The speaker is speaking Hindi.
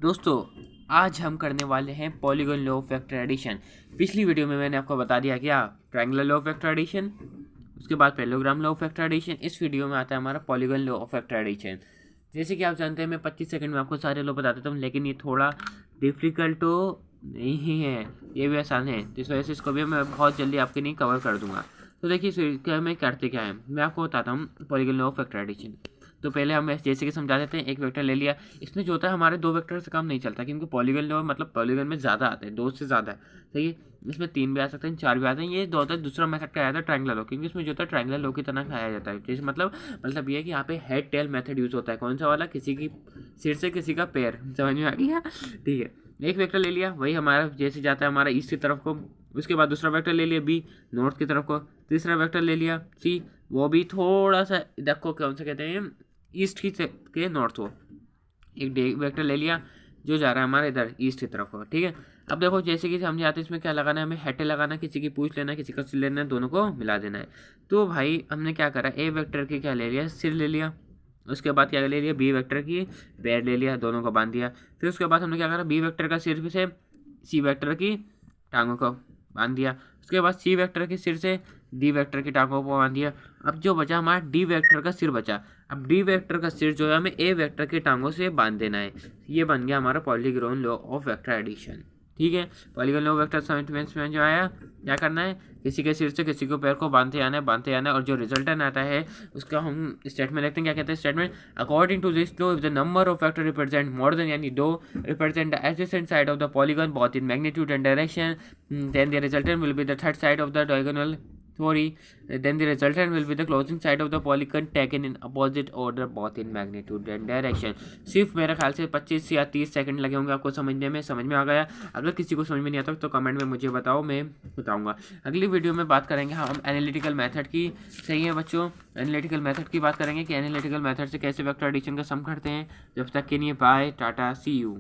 दोस्तों आज हम करने वाले हैं polygon law of vector addition. पिछली वीडियो में मैंने आपको बता दिया क्या triangular law of vector addition, उसके बाद parallelogram law of vector addition. इस वीडियो में आता है हमारा polygon law of vector addition. जैसे कि आप जानते हैं मैं 25 सेकंड में आपको सारे लॉ बता देता हूँ, लेकिन ये थोड़ा डिफ़िकल्ट तो नहीं है, ये भी आसान है, जिस वजह से इसको भी मैं बहुत जल्दी आपके लिए कवर कर दूंगा। तो देखिए क्या मैं करते क्या है, मैं आपको बताता हूँ polygon law of vector addition. तो पहले हम जैसे कि समझा देते हैं, एक वेक्टर ले लिया। इसमें जो होता है हमारे दो वेक्टर से काम नहीं चलता, क्योंकि पॉलीगॉन लॉ मतलब पॉलीगॉन में ज़्यादा आते हैं, दो से ज़्यादा है, सही है। इसमें 3 भी आ सकते हैं, 4 भी आते हैं। ये दो होता है, दूसरा मेथड का आया था ट्रायंगुलर लॉ, क्योंकि इसमें जो होता है ट्रायंगुलर लॉ की तरह खाया जाता है। जैसे मतलब ये है कि यहाँ पे हेड टेल मेथड यूज़ होता है। कौन सा वाला? किसी की सिर से किसी का पैर, समझ में आ गया? ठीक है, एक वेक्टर ले लिया, वही हमारा जैसे जाता है हमारा ईस्ट की तरफ को। उसके बाद दूसरा वेक्टर ले लिया बी, नॉर्थ की तरफ को। तीसरा वेक्टर ले लिया सी, वो भी थोड़ा सा देखो कौन सा कहते हैं, ईस्ट की के नॉर्थ को। एक वेक्टर ले लिया जो जा रहा है हमारे इधर ईस्ट की तरफ को, ठीक है। अब देखो जैसे कि हम जाते हैं, इसमें क्या लगाना है, हमें हेड लगाना है, किसी की पूछ लेना है, किसी का सिर लेना है, दोनों को मिला देना है। तो भाई हमने क्या करा, ए वेक्टर की क्या ले लिया, सिर ले लिया। उसके बाद क्या ले लिया, बी वेक्टर की पैर ले लिया, दोनों को बांध दिया। फिर उसके बाद हमने क्या करा, बी वेक्टर का सिर से सी वेक्टर की टांगों को बांध दिया। उसके बाद सी वेक्टर के सिर से डी वेक्टर की टांगों को बांध दिया। अब जो बचा हमारा डी वेक्टर का सिर बचा। अब डी वेक्टर का सिर जो है हमें ए वेक्टर की टांगों से बांध देना है। ये बन गया हमारा polygon law of vector addition, ठीक है। पॉलीगॉन लॉ ऑफ वेक्टर समझ में जो आया, क्या करना है, किसी के सिर से किसी को पैर को बांधते आना है, और जो रिजल्टेंट आता है उसका हम स्टेटमेंट लिखते हैं। क्या कहते हैं statement, according to this law if the number of vector represent more than यानी दो represent the adjacent side of the polygon both in magnitude and direction, then the resultant will be the third side of the diagonal then the resultant will be the closing side of the polygon taken in opposite order both in magnitude and direction। सिर्फ मेरे ख्याल से 25 या 30 सेकंड लगे होंगे आपको समझने में। समझ में आ गया? अगर किसी को समझ में नहीं आता तो कमेंट में मुझे बताओ, मैं बताऊंगा। अगली वीडियो में बात करेंगे हम एनालिटिकल मेथड की, सही है बच्चों। एनालिटिकल मेथड की बात करेंगे कि एनालिटिकल मेथड से कैसे वेक्टर एडिशन का सम करते हैं। जब तक के लिए बाय टाटा, सी यू।